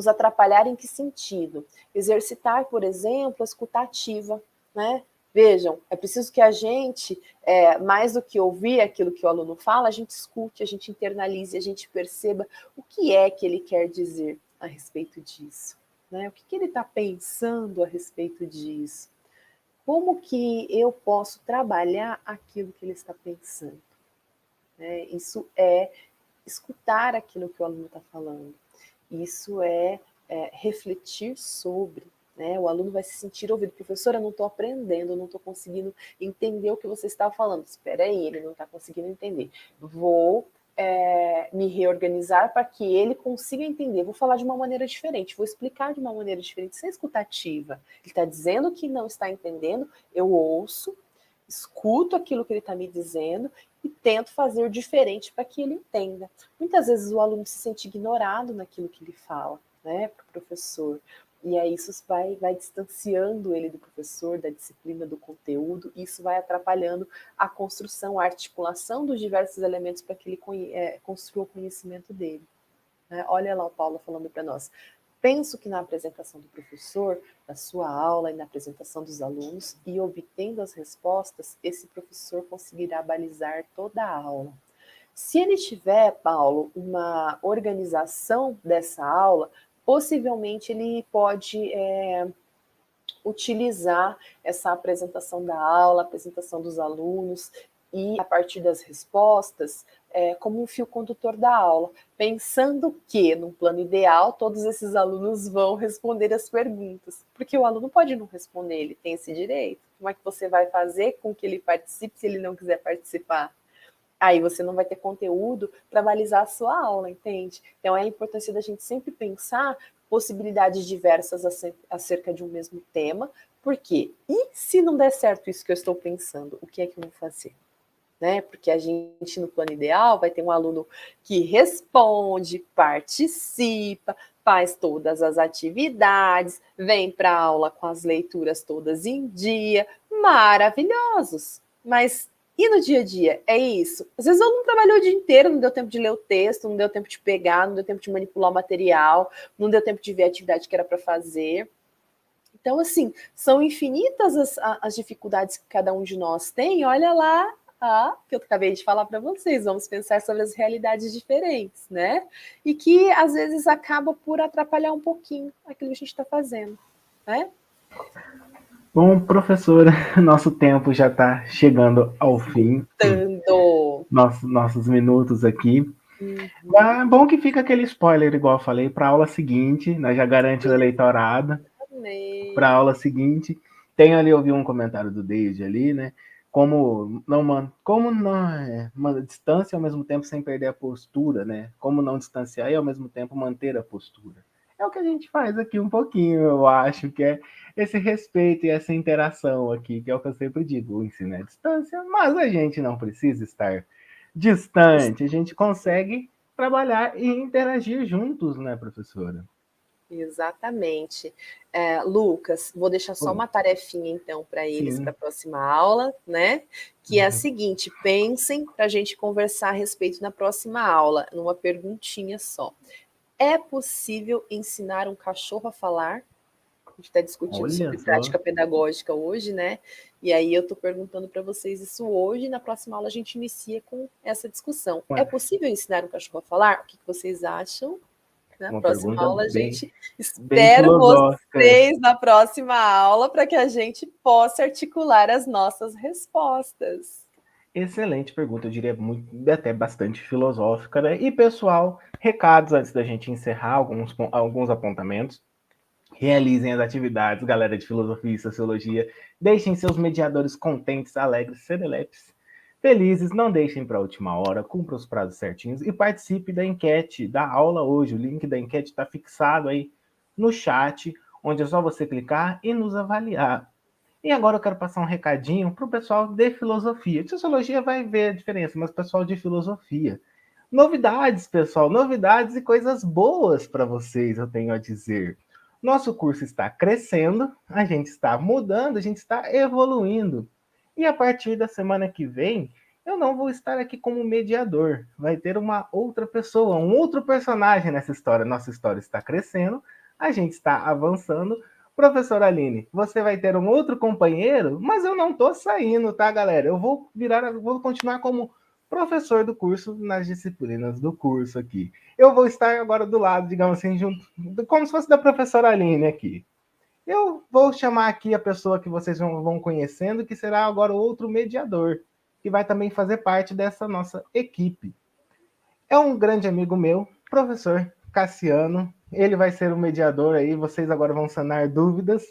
atrapalhar em que sentido? Exercitar, por exemplo, a escuta ativa, né? Vejam, é preciso que a gente, mais do que ouvir aquilo que o aluno fala, a gente escute, a gente internalize, a gente perceba o que é que ele quer dizer a respeito disso, né? O que ele está pensando a respeito disso? Como que eu posso trabalhar aquilo que ele está pensando? Né? Isso é escutar aquilo que o aluno está falando. Isso é refletir sobre. Né? O aluno vai se sentir ouvido. Professora, eu não estou aprendendo, eu não estou conseguindo entender o que você está falando. Espera aí, ele não está conseguindo entender. Vou me reorganizar para que ele consiga entender. Vou falar de uma maneira diferente, vou explicar de uma maneira diferente, sem escutativa. Ele está dizendo que não está entendendo, eu ouço, escuto aquilo que ele está me dizendo e tento fazer diferente para que ele entenda. Muitas vezes o aluno se sente ignorado naquilo que ele fala, né, para o professor. E aí isso vai distanciando ele do professor, da disciplina, do conteúdo, e isso vai atrapalhando a construção, a articulação dos diversos elementos para que ele construa o conhecimento dele. Né? Olha lá o Paulo falando para nós. Penso que na apresentação do professor, na sua aula e na apresentação dos alunos, e obtendo as respostas, esse professor conseguirá balizar toda a aula. Se ele tiver, Paulo, uma organização dessa aula, possivelmente ele pode utilizar essa apresentação da aula, apresentação dos alunos, e a partir das respostas, como um fio condutor da aula, pensando que, num plano ideal, todos esses alunos vão responder as perguntas, porque o aluno pode não responder, ele tem esse direito. Como é que você vai fazer com que ele participe se ele não quiser participar? Aí você não vai ter conteúdo para balizar a sua aula, entende? Então é a importância da gente sempre pensar possibilidades diversas acerca de um mesmo tema, porque e se não der certo isso que eu estou pensando, o que é que eu vou fazer? Né? Porque a gente, no plano ideal, vai ter um aluno que responde, participa, faz todas as atividades, vem para a aula com as leituras todas em dia, maravilhosos. Mas e no dia a dia? É isso. Às vezes o aluno trabalhou o dia inteiro, não deu tempo de ler o texto, não deu tempo de pegar, não deu tempo de manipular o material, não deu tempo de ver a atividade que era para fazer. Então, assim, são infinitas as dificuldades que cada um de nós tem. Olha lá Que eu acabei de falar para vocês, vamos pensar sobre as realidades diferentes, né? E que às vezes acaba por atrapalhar um pouquinho aquilo que a gente está fazendo, né? Bom, professora, nosso tempo já está chegando ao fim. Nossos minutos aqui. É bom que fica aquele spoiler, igual eu falei, para a aula seguinte, né? Já garante o eleitorado. Para a aula seguinte. Tem ali, eu vi um comentário do David ali, né? Como não distância ao mesmo tempo sem perder a postura, né? Como não distanciar e ao mesmo tempo manter a postura. É o que a gente faz aqui um pouquinho, eu acho, que é esse respeito e essa interação aqui, que é o que eu sempre digo, o ensino é distância, mas a gente não precisa estar distante, a gente consegue trabalhar e interagir juntos, né, professora? Exatamente. Lucas, vou deixar só uma tarefinha então para eles para a próxima aula, né? Que é a seguinte: pensem para a gente conversar a respeito na próxima aula, numa perguntinha só. É possível ensinar um cachorro a falar? A gente está discutindo sobre prática pedagógica hoje, né? E aí eu estou perguntando para vocês isso hoje, e na próxima aula a gente inicia com essa discussão. É possível ensinar um cachorro a falar? O que vocês acham? Na próxima aula, a gente espera vocês na próxima aula para que a gente possa articular as nossas respostas. Excelente pergunta, eu diria até bastante filosófica, né? E pessoal, recados antes da gente encerrar, alguns apontamentos. Realizem as atividades, galera de filosofia e sociologia. Deixem seus mediadores contentes, alegres, serelepes, felizes. Não deixem para a última hora, cumpra os prazos certinhos e participe da enquete da aula hoje. O link da enquete está fixado aí no chat, onde é só você clicar e nos avaliar. E agora eu quero passar um recadinho para o pessoal de filosofia. De sociologia vai ver a diferença, mas pessoal de filosofia. Novidades, pessoal, novidades e coisas boas para vocês, eu tenho a dizer. Nosso curso está crescendo, a gente está mudando, a gente está evoluindo. E a partir da semana que vem, eu não vou estar aqui como mediador. Vai ter uma outra pessoa, um outro personagem nessa história. Nossa história está crescendo, a gente está avançando. Professora Aline, você vai ter um outro companheiro, mas eu não estou saindo, tá, galera? Eu vou continuar como professor do curso nas disciplinas do curso aqui. Eu vou estar agora do lado, digamos assim, junto, como se fosse da professora Aline aqui. Eu vou chamar aqui a pessoa que vocês vão conhecendo, que será agora o outro mediador, que vai também fazer parte dessa nossa equipe. É um grande amigo meu, professor Cassiano. Ele vai ser o mediador aí, vocês agora vão sanar dúvidas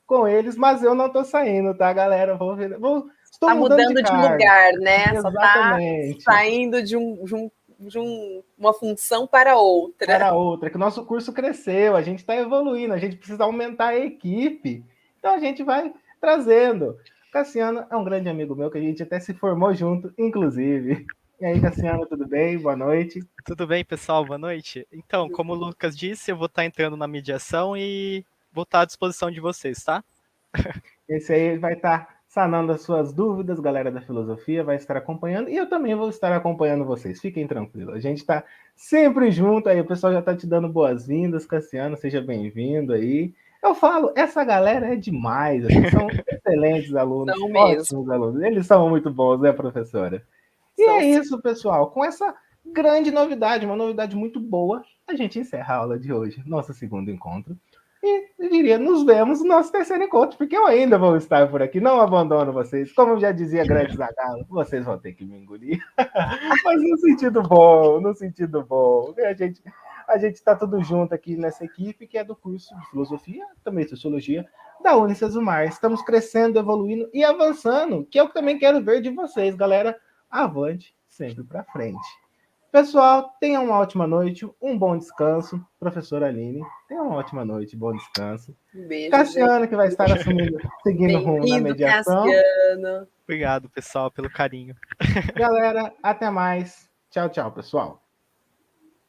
com eles, mas eu não tô saindo, tá, galera? Estou tá mudando de lugar, né? Exatamente. Só tá saindo de uma função para outra. Para outra, que o nosso curso cresceu, a gente está evoluindo, a gente precisa aumentar a equipe. Então a gente vai trazendo. Cassiano é um grande amigo meu, que a gente até se formou junto, inclusive. E aí, Cassiano, tudo bem? Boa noite. Tudo bem, pessoal? Boa noite. Então, como o Lucas disse, eu vou estar entrando na mediação e vou estar à disposição de vocês, tá? Esse aí vai estar sanando as suas dúvidas, galera da filosofia, vai estar acompanhando, e eu também vou estar acompanhando vocês, fiquem tranquilos, a gente está sempre junto aí, o pessoal já está te dando boas-vindas, Cassiano, seja bem-vindo aí. Eu falo, essa galera é demais, assim, são excelentes alunos, são ótimos alunos, eles são muito bons, né, professora? E é isso, pessoal, com essa grande novidade, uma novidade muito boa, a gente encerra a aula de hoje, nosso segundo encontro. E eu diria, nos vemos no nosso terceiro encontro, porque eu ainda vou estar por aqui, não abandono vocês. Como já dizia grande Zagallo, vocês vão ter que me engolir. Mas no sentido bom, no sentido bom. A gente está tudo junto aqui nessa equipe, que é do curso de filosofia, também sociologia, da Unicesumar. Estamos crescendo, evoluindo e avançando, que é o que também quero ver de vocês, galera. Avante, sempre para frente. Pessoal, tenham uma ótima noite, um bom descanso. Professora Aline, tenha uma ótima noite, bom descanso. Um beijo, Cassiano, gente. que vai estar seguindo o rumo da mediação. Cassiano. Obrigado, pessoal, pelo carinho. Galera, até mais. Tchau, tchau, pessoal.